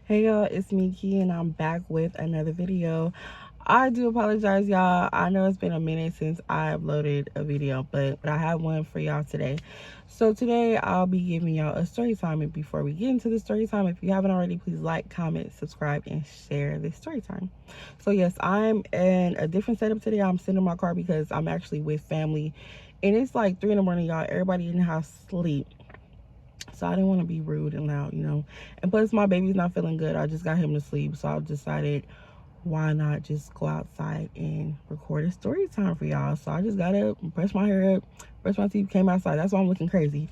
Hey y'all, it's me Key and I'm back with another video. I do apologize y'all. I know it's been a minute since I uploaded a video, but I have one for y'all today. So today I'll be giving y'all a story time, and before we get into the story time, if you haven't already, please like, comment, subscribe, and share this story time. So yes, I'm in a different setup today. I'm sitting in my car because I'm actually with family, and it's like 3 in the morning, y'all. Everybody in the house sleep. So I didn't want to be rude and loud, and plus my baby's not feeling good. I just got him to sleep, so I decided why not just go outside and record a story time for y'all. So I just got up, brushed my hair up, brushed my teeth, came outside. That's why I'm looking crazy,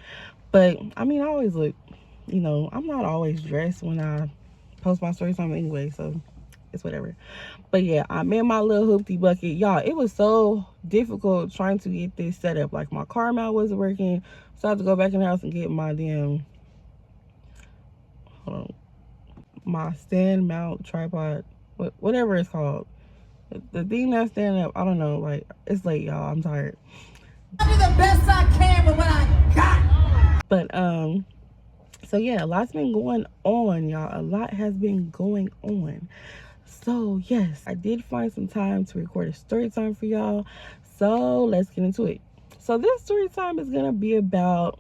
but I mean, I always look, I'm not always dressed when I post my story time anyway, so it's whatever. But yeah, I'm in my little hoopty bucket, y'all. It was so difficult trying to get this set up. Like, my car mount wasn't working, so I had to go back in the house and get my damn my stand mount tripod, whatever it's called, the thing that's standing up. I don't know, like, it's late, y'all. I'm tired. I do the best I can with what I got. But so yeah, a lot's been going on, y'all. A lot has been going on. So yes, I did find some time to record a story time for y'all. So let's get into it. So this story time is gonna be about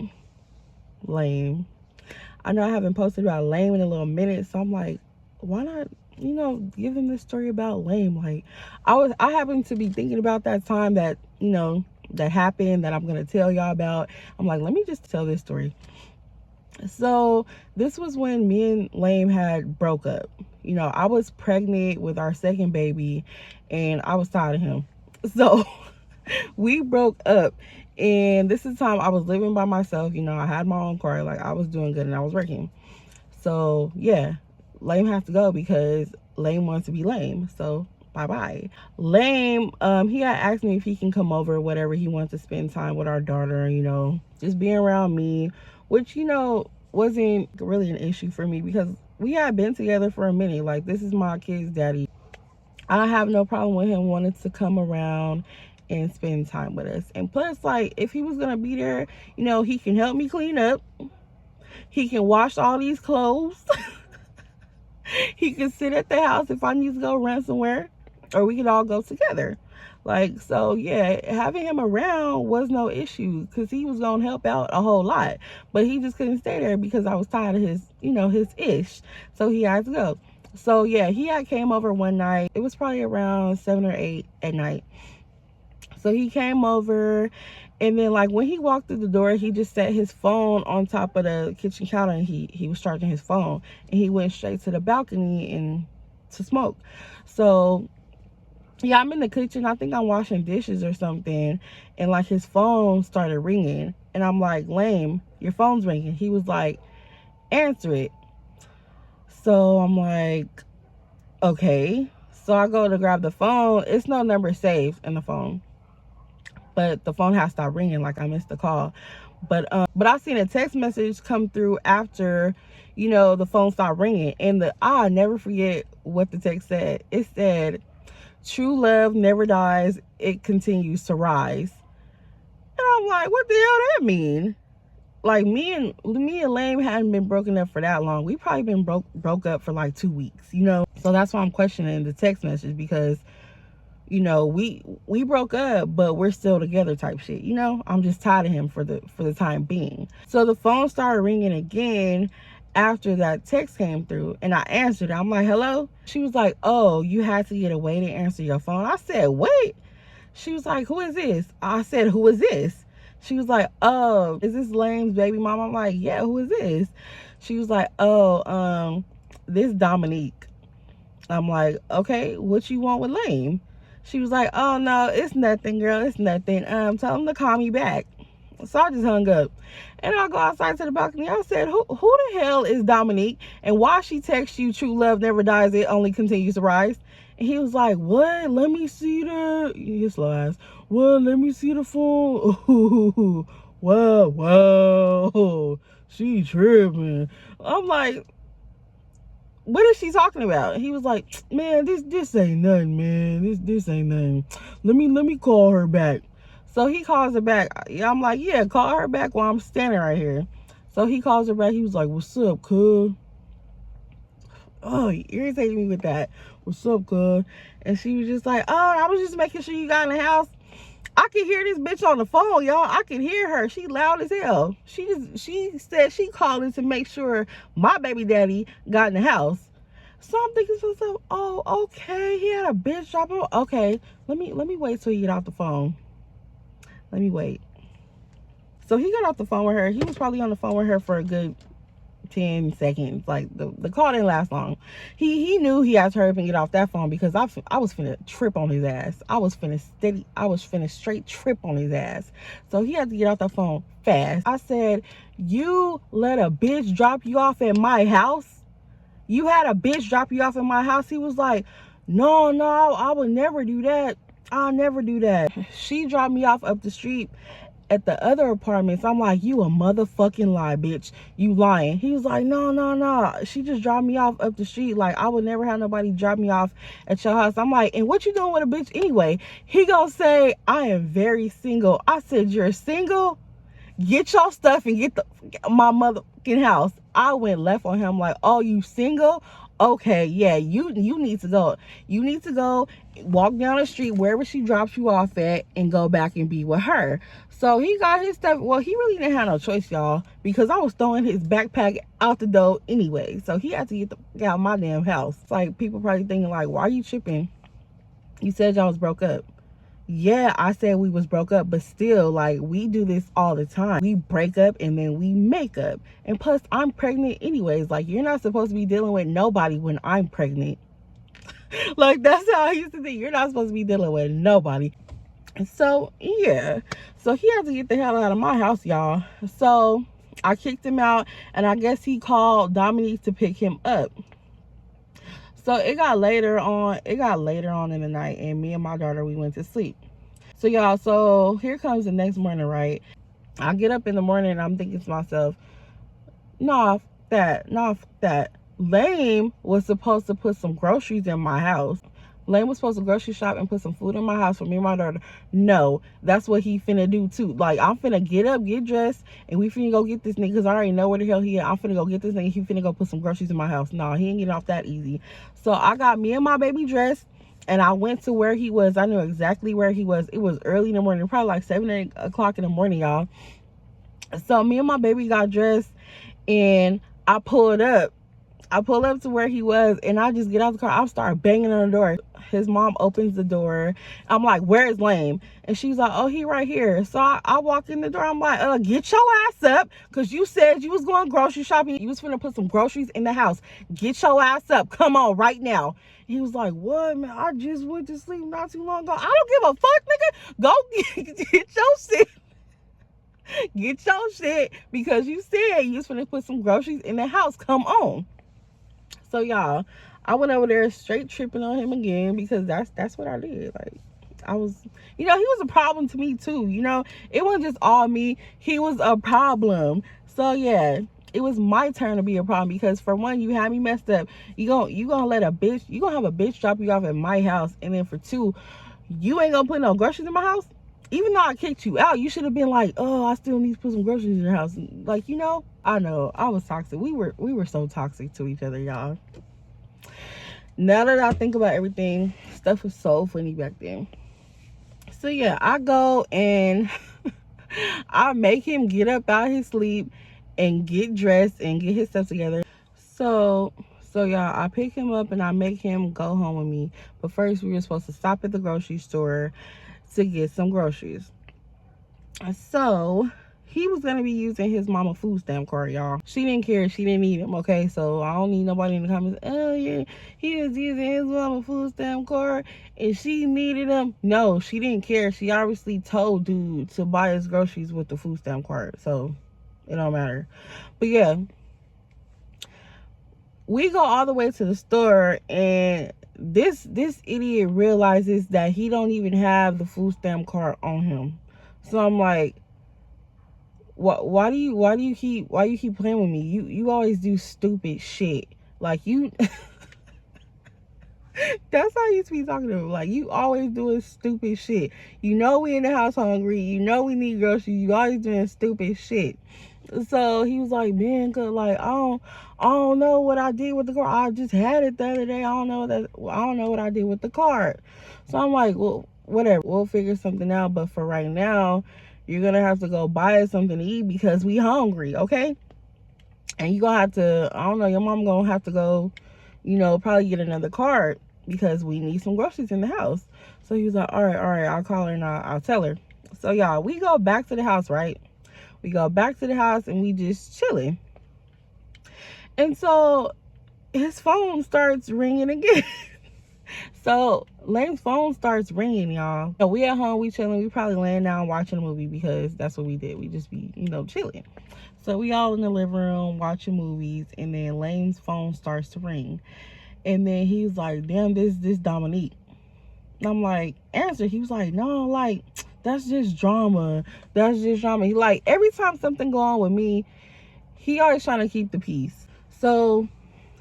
lame. I know I haven't posted about lame in a little minute, so I'm like, why not, give them this story about lame? Like, I happened to be thinking about that time that, that happened that I'm gonna tell y'all about. I'm like, let me just tell this story. So this was when me and Lame had broke up. I was pregnant with our second baby and I was tired of him. So we broke up, and this is the time I was living by myself. I had my own car, like, I was doing good and I was working. So yeah, Lame has to go because Lame wants to be lame. So bye-bye. Lame, he had asked me if he can come over, whatever. He wants to spend time with our daughter, just being around me, which, wasn't really an issue for me because we had been together for a minute. Like, this is my kid's daddy. I have no problem with him wanting to come around and spend time with us. And plus, like, if he was gonna be there, he can help me clean up. He can wash all these clothes. He can sit at the house if I need to go run somewhere, or we could all go together. Like, so yeah, having him around was no issue because he was gonna help out a whole lot, but he just couldn't stay there because I was tired of his, his ish. So he had to go. So yeah, he had came over one night. It was probably around 7 or 8 at night. So he came over, and then, like, when he walked through the door, he just set his phone on top of the kitchen counter, and he was charging his phone, and he went straight to the balcony and to smoke. So yeah, I'm in the kitchen. I think I'm washing dishes or something, and like, his phone started ringing, and I'm like, Lame, your phone's ringing. He was like, answer it. So I'm like, okay. So I go to grab the phone. It's no number saved in the phone, but the phone has stopped ringing, like I missed the call. But I seen a text message come through after, the phone stopped ringing, and I'll never forget what the text said. It said, true love never dies, it continues to rise. And I'm like, what the hell that mean? Like, me and Lame hadn't been broken up for that long. We probably been broke up for like 2 weeks, So that's why I'm questioning the text message, because we broke up, but we're still together type shit. I'm just tired of him for the time being. So the phone started ringing again after that text came through, and I answered it. I'm like, hello? She was like, oh, you had to get away to answer your phone. I said, wait. She was like, who is this? I said, who is this? She was like, oh, is this Lame's baby mama? I'm like, yeah, who is this? She was like, oh, this Dominique. I'm like, okay, what you want with Lame? She was like, oh no, it's nothing, girl, it's nothing. Tell him to call me back. So I just hung up, and I go outside to the balcony. I said, who the hell is Dominique, and why she text you true love never dies, it only continues to rise? And he was like, what? Let me see his slow ass. Well, let me see the phone. Ooh, whoa, she tripping. I'm like, what is she talking about? He was like, man, this ain't nothing, man. This ain't nothing. Let me call her back. So he calls her back. I'm like, yeah, call her back while I'm standing right here. So he calls her back. He was like, what's up, cuz? oh, he irritated me with that. What's up, good? And she was just like, oh, I was just making sure you got in the house. I could hear this bitch on the phone, y'all. I could hear her. She loud as hell. She said she called in to make sure my baby daddy got in the house. So I'm thinking to myself, oh, okay, he had a bitch drop him. Okay, let me wait till he get off the phone. Let me wait. So he got off the phone with her. He was probably on the phone with her for a good 10 seconds. Like the call didn't last long. He knew he had to hurry up and get off that phone because I was finna trip on his ass. I was finna straight trip on his ass. So he had to get off that phone fast. I said, you let a bitch drop you off at my house? You had a bitch drop you off at my house? He was like, no, I would never do that. I'll never do that. She dropped me off up the street at the other apartments. I'm like, you a motherfucking lie, bitch. You lying. He was like, no. She just dropped me off up the street. Like, I would never have nobody drop me off at your house. I'm like, and what you doing with a bitch anyway? He gonna say, I am very single. I said, you're single? Get your stuff and get my motherfucking house. I went left on him like, oh, you single? Okay, yeah, you need to go. You need to go walk down the street wherever she drops you off at and go back and be with her. So he got his stuff. Well, he really didn't have no choice, y'all, because I was throwing his backpack out the door anyway. So he had to get the fuck out of my damn house. It's like people probably thinking like, why are you tripping? You said y'all was broke up. Yeah, I said we was broke up, but still, like, we do this all the time. We break up and then we make up. And plus, I'm pregnant anyways. Like, you're not supposed to be dealing with nobody when I'm pregnant. Like, that's how I used to think. You're not supposed to be dealing with nobody. So, yeah. So, he had to get the hell out of my house, y'all. So, I kicked him out, and I guess he called Dominique to pick him up. So it got later on in the night, and me and my daughter, we went to sleep. So y'all, so here comes the next morning, right? I get up in the morning and I'm thinking to myself, nah, fuck that. Lame was supposed to put some groceries in my house. Lane was supposed to grocery shop and put some food in my house for me and my daughter. No, that's what he finna do too. Like, I'm finna get up, get dressed, and we finna go get this nigga, because I already know where the hell he at. I'm finna go get this nigga. He finna go put some groceries in my house. No, he ain't getting off that easy. So I got me and my baby dressed, and I went to where he was. I knew exactly where he was. It was early in the morning, probably like 7 8 o'clock in the morning, y'all. So me and my baby got dressed, and I pulled up to where he was, and I just get out the car. I start banging on the door. His mom opens the door. I'm like, where is Lame? And she's like, oh, he right here. So I walk in the door. I'm like, get your ass up, because you said you was going grocery shopping. You was finna put some groceries in the house. Get your ass up. Come on right now. He was like, what, man? I just went to sleep not too long ago. I don't give a fuck, nigga. Go get your shit. Get your shit, because you said you was finna put some groceries in the house. Come on. So y'all, I went over there straight tripping on him again, because that's what I did. Like, I was, he was a problem to me too. It wasn't just all me. He was a problem. So yeah, it was my turn to be a problem, because for one, you had me messed up. You gonna have a bitch drop you off at my house, and then for two, you ain't gonna put no groceries in my house. Even though I kicked you out, you should have been like, oh, I still need to put some groceries in your house. Like, I know I was toxic. We were so toxic to each other, y'all. Now that I think about everything, stuff was so funny back then. So yeah, I go and I make him get up out his sleep and get dressed and get his stuff together. So y'all, I pick him up and I make him go home with me. But first, we were supposed to stop at the grocery store to get some groceries. So he was gonna be using his mama food stamp card, y'all. She didn't care. She didn't need him, okay? So I don't need nobody in the comments, oh yeah, he was using his mama food stamp card and she needed him. No, she didn't care. She obviously told dude to buy his groceries with the food stamp card, so it don't matter. But yeah, we go all the way to the store, and this idiot realizes that he don't even have the food stamp card on him. So I'm like, why do you keep playing with me? You always do stupid shit. Like, you that's how you used to be talking to him. Like, you always doing stupid shit. We in the house hungry. We need groceries. You always doing stupid shit. So he was like, man, cause like I don't know what I did with the car. I just had it the other day. I don't know what I did with the card. So I'm like, well, whatever. We'll figure something out. But for right now, you're gonna have to go buy us something to eat because we hungry, okay? And you gonna have to, I don't know, your mom gonna have to go, probably get another card because we need some groceries in the house. So he was like, all right, I'll call her and I'll tell her. So y'all, we go back to the house, right? We go back to the house and we just chilling. And so his phone starts ringing again. So Lane's phone starts ringing, y'all. So we at home, we chilling. We probably laying down watching a movie because that's what we did. We just be, chilling. So we all in the living room watching movies, and then Lane's phone starts to ring. And then he's like, damn, this Dominique. And I'm like, answer. He was like, no, like, that's just drama. That's just drama. He like, every time something go on with me, he always trying to keep the peace. So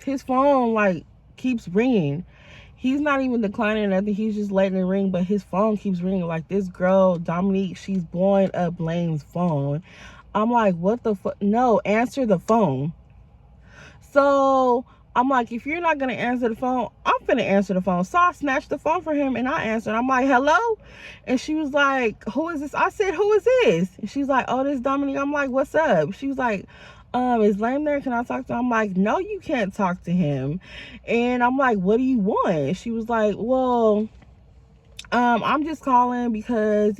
his phone like keeps ringing. He's not even declining nothing. He's just letting it ring, but his phone keeps ringing. Like, this girl, Dominique, she's blowing up Lane's phone. I'm like, what the fuck? No, answer the phone. So I'm like, if you're not gonna answer the phone, I'm finna answer the phone. So I snatched the phone for him and I answered. I'm like, hello? And she was like, who is this? I said, who is this? And she's like, oh, this is Dominique. I'm like, what's up? She was like, is Lane there? Can I talk to him? I'm like, no, you can't talk to him. And I'm like, what do you want? She was like, well, I'm just calling because,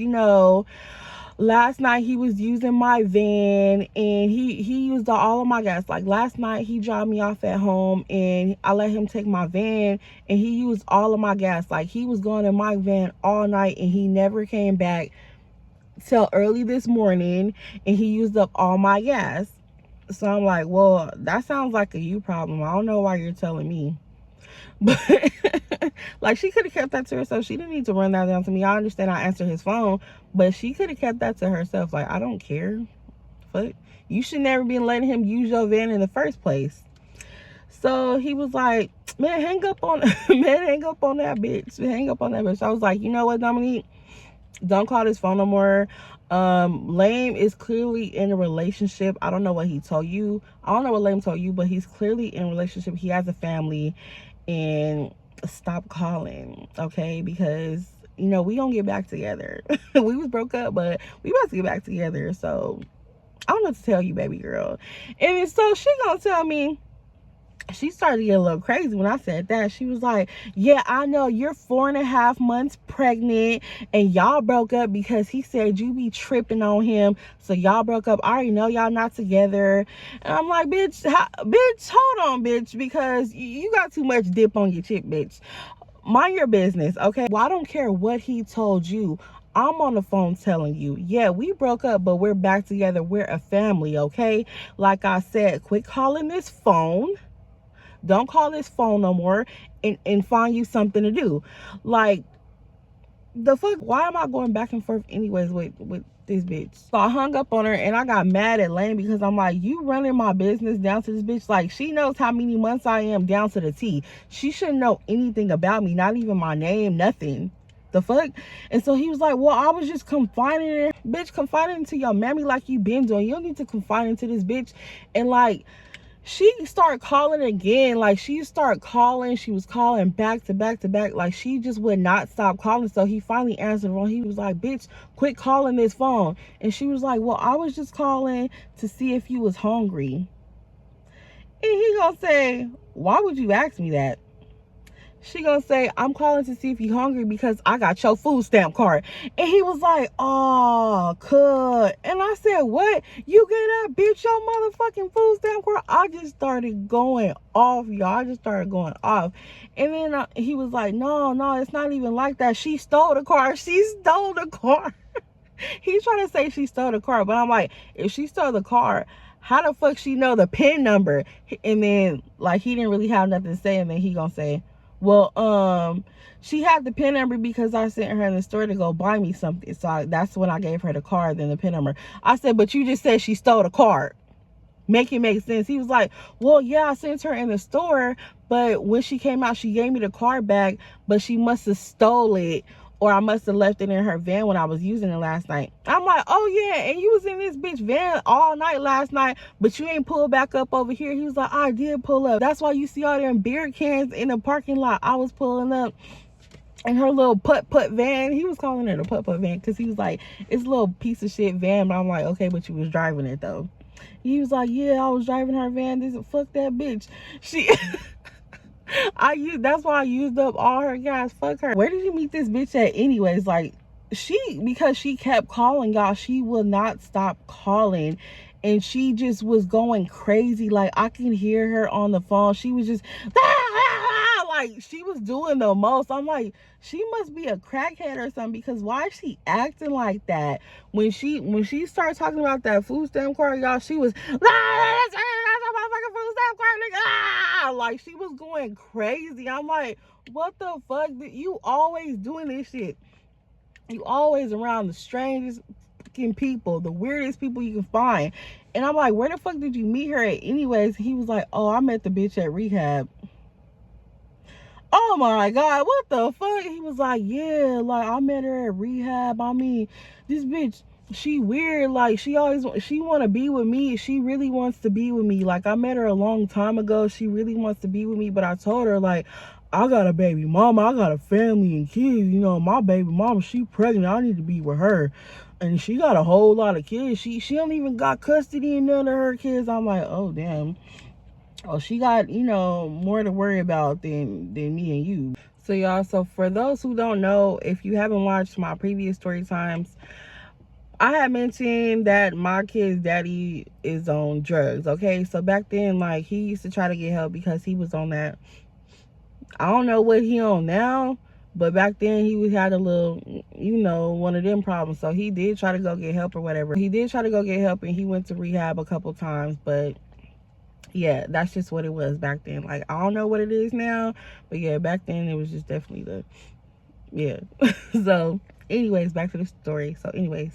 last night he was using my van and he used all of my gas. Like, last night he dropped me off at home and I let him take my van and he used all of my gas. Like, he was going in my van all night and he never came back till early this morning and he used up all my gas. So I'm like, well, that sounds like a you problem. I don't know why you're telling me. But like, she could have kept that to herself. She didn't need to run that down to me. I understand I answered his phone, but she could have kept that to herself. Like, I don't care. But you should never be letting him use your van in the first place. So he was like, man, hang up on that bitch. Hang up on that bitch. I was like, you know what, Dominique? Don't call this phone no more. Lame is clearly in a relationship. I don't know what he told you. I don't know what Lame told you, but he's clearly in a relationship. He has a family, and stop calling, okay? Because we gonna get back together. We was broke up, but we about to get back together. So I don't know what to tell you, baby girl. And so she gonna tell me. She started to get a little crazy when I said that. She was like, yeah, I know you're 4.5 months pregnant and y'all broke up because he said you be tripping on him. So y'all broke up. I already know y'all not together. And I'm like, bitch, hold on, bitch, because you got too much dip on your chip, bitch. Mind your business, okay? Well, I don't care what he told you. I'm on the phone telling you, yeah, we broke up, but we're back together. We're a family, okay? Like I said, quit calling this phone. Don't call this phone no more and find you something to do. Like, the fuck? Why am I going back and forth anyways with this bitch? So I hung up on her and I got mad at Lane because I'm like, you running my business down to this bitch. Like, she knows how many months I am down to the T. She shouldn't know anything about me, not even my name, nothing. The fuck? And so he was like, well, I was just confiding in her. Bitch, confiding into your mammy like you been doing. You don't need to confide into this bitch. And like, she started calling again. Like, she started calling. She was calling back to back to back. Like, she just would not stop calling. So he finally answered the phone. He was like, bitch, quit calling this phone. And she was like, well, I was just calling to see if you was hungry. And he gonna say, why would you ask me that? She gonna say, I'm calling to see if you hungry because I got your food stamp card. And he was like, oh, could. And I said, what? You get that bitch your motherfucking food stamp card? I just started going off, y'all. I just started going off. And then he was like, no, it's not even like that. She stole the car. She stole the car. He's trying to say she stole the car. But I'm like, if she stole the car, how the fuck she know the PIN number? And then, like, he didn't really have nothing to say. And then he gonna say, well, she had the PIN number because I sent her in the store to go buy me something. So that's when I gave her the card, then the PIN number. I said, but you just said she stole the card. Make it make sense. He was like, well, yeah, I sent her in the store, but when she came out, she gave me the card back, but she must have stole it or I must have left it in her van when I was using it last night. I'm like, oh yeah, and you was in this bitch van all night last night, but you ain't pulled back up over here. He was like, I did pull up. That's why you see all them beer cans in the parking lot. I was pulling up in her little putt-putt van. He was calling it a putt-putt van because he was like, it's a little piece of shit van. But I'm like, okay, but you was driving it though. He was like, yeah, I was driving her van. Fuck that bitch. She that's why I used up all her gas. Fuck her. Where did you meet this bitch at anyways? Like, because she kept calling, y'all. She will not stop calling, and she just was going crazy. Like, I can hear her on the phone. She was just like, she was doing the most. I'm like, she must be a crackhead or something, because why is she acting like that? When she started talking about that food stamp card, y'all, she was like, she was going crazy. I'm like, what the fuck? You always doing this shit. You always around the strangest fucking people, the weirdest people you can find. And I'm like, where the fuck did you meet her at anyways? He was like, oh, I met the bitch at rehab. Oh my God, what the fuck? He was like, yeah, like, I met her at rehab. I mean, this bitch, she weird. Like, she want to be with me. She really wants to be with me. Like, I met her a long time ago. She really wants to be with me, but I told her, like, I got a baby mama. I got a family and kids. You know, my baby mama, she pregnant. I need to be with her. And she got a whole lot of kids. She don't even got custody of none of her kids. I'm like, oh, damn. Oh, she got, you know, more to worry about than me and you. So y'all, so for those who don't know, if you haven't watched my previous story times, I had mentioned that my kid's daddy is on drugs. Okay, so back then, like, he used to try to get help because he was on that. I don't know what he on now, but back then he had a little, you know, one of them problems. So he did try to go get help or whatever. He did try to go get help, and he went to rehab a couple times, but yeah, that's just what it was back then. Like, I don't know what it is now, but yeah, back then it was just definitely yeah. So anyways, back to the story. So anyways,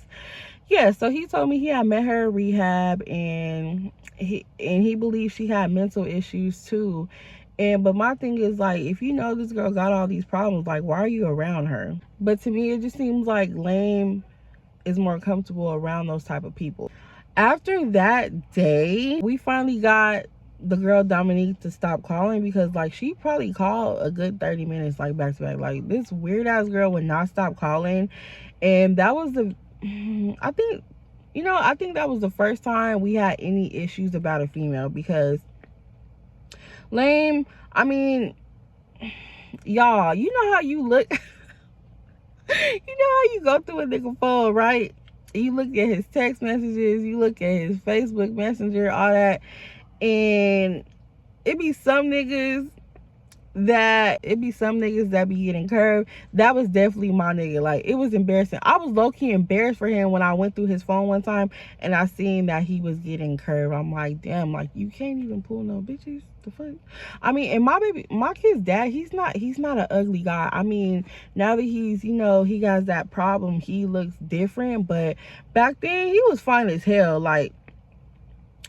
yeah, so he told me he had met her at rehab, and he believed she had mental issues too. But my thing is, like, if you know this girl got all these problems, like, why are you around her? But to me, it just seems like Lame is more comfortable around those type of people. After that day, we finally got the girl Dominique to stop calling, because, like, she probably called a good 30 minutes, like, back to back. Like, this weird ass girl would not stop calling. And that was I think that was the first time we had any issues about a female, because Lame, I mean, y'all, you know how you look. You know how you go through a nigga phone, right? You look at his text messages, you look at his Facebook Messenger, all that, and it be some niggas that be getting curved. That was definitely my nigga. Like, it was embarrassing. I was low-key embarrassed for him when I went through his phone one time and I seen that he was getting curved. I'm like, damn, like, you can't even pull no bitches. The fuck? I mean, and my kid's dad, he's not an ugly guy. I mean, now that he's, you know, he has that problem, he looks different, but back then he was fine as hell. Like,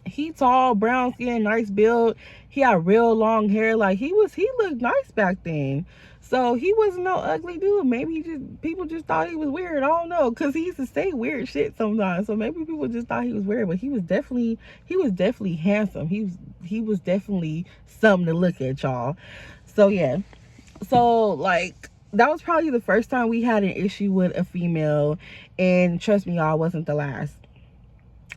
he tall, brown skin, nice build. He had real long hair. Like, he looked nice back then. So he wasn't no ugly dude. Maybe people just thought he was weird. I don't know, because he used to say weird shit sometimes. So maybe people just thought he was weird, but he was definitely handsome. He was definitely something to look at, y'all. So yeah. So, like, that was probably the first time we had an issue with a female, and trust me, y'all, wasn't the last.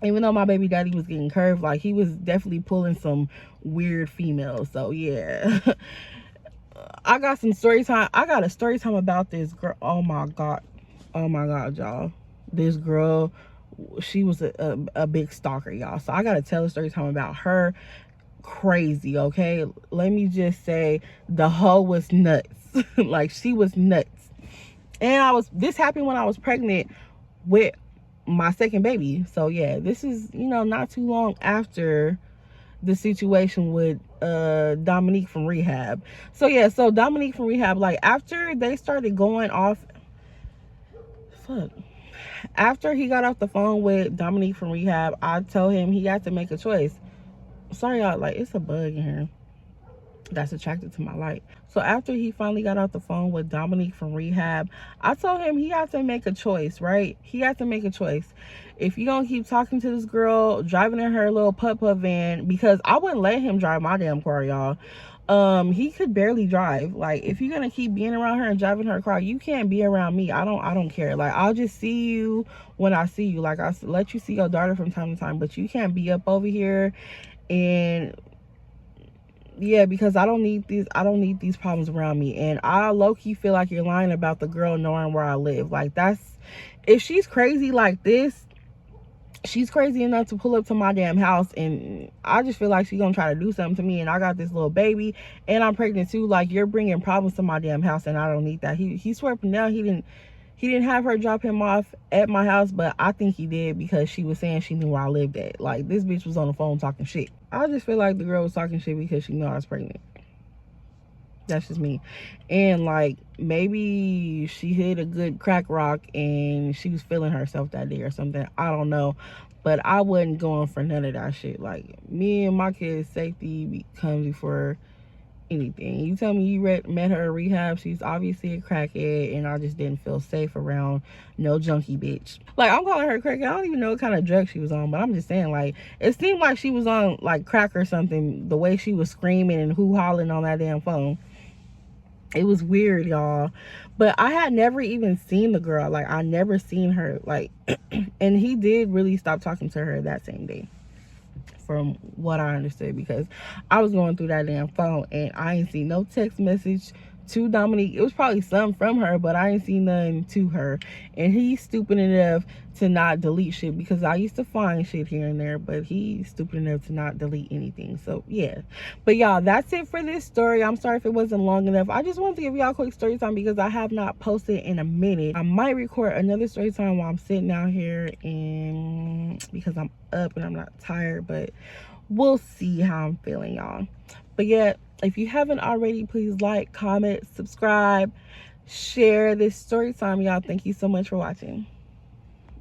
Even though my baby daddy was getting curved, like, he was definitely pulling some weird females. So yeah. I got some story time. I got a story time about this girl. Oh my god, y'all. This girl, she was a big stalker, y'all. So I gotta tell a story time about her. Crazy, okay? Let me just say, the hoe was nuts. Like, she was nuts. And this happened when I was pregnant with my second baby. So yeah, this is, you know, not too long after the situation with Dominique from rehab. So yeah, so Dominique from rehab, like, after they started going off, after he got off the phone with Dominique from rehab, I told him he had to make a choice. Sorry, y'all, like, it's a bug in here. that's attracted to my light. So after he finally got off the phone with Dominique from rehab, I told him he had to make a choice, right? He had to make a choice. If you gonna keep talking to this girl, driving in her little putt-putt van, because I wouldn't let him drive my damn car, y'all. He could barely drive. Like, if you're gonna keep being around her and driving her car, you can't be around me. I don't care. Like, I'll just see you when I see you. Like, I let you see your daughter from time to time, but you can't be up over here. And yeah, because I don't need these problems around me. And I low-key feel like you're lying about the girl knowing where I live. Like, that's, if she's crazy like this, she's crazy enough to pull up to my damn house, and I just feel like she's gonna try to do something to me, and I got this little baby and I'm pregnant too. Like, you're bringing problems to my damn house, and I don't need that. He swore up and down he didn't have her drop him off at my house, but I think he did, because she was saying she knew where I lived at. Like, this bitch was on the phone talking shit. I just feel like the girl was talking shit because she knew I was pregnant. That's just me. And like, maybe she hit a good crack rock and she was feeling herself that day or something. I don't know. But I wasn't going for none of that shit. Like, me and my kids' safety comes before anything. You tell me you met her at rehab, she's obviously a crackhead, and I just didn't feel safe around no junkie bitch. Like, I'm calling her crackhead. I don't even know what kind of drug she was on, but I'm just saying, like, it seemed like she was on like crack or something, the way she was screaming and hoo-hawing on that damn phone. It was weird, y'all. But I had never even seen the girl. Like, I never seen her. Like, and he did really stop talking to her that same day, from what I understood, because I was going through that damn phone and I ain't see no text message to Dominique. It was probably some from her, but I ain't seen none to her. And he's stupid enough to not delete shit, because I used to find shit here and there, but he's stupid enough to not delete anything. So yeah. But y'all, that's it for this story. I'm sorry if it wasn't long enough. I just wanted to give y'all a quick story time because I have not posted in a minute. I might record another story time while I'm sitting out here, and because I'm up and I'm not tired, but we'll see how I'm feeling, y'all. But yeah, if you haven't already, please like, comment, subscribe, share this story time, y'all. Thank you so much for watching.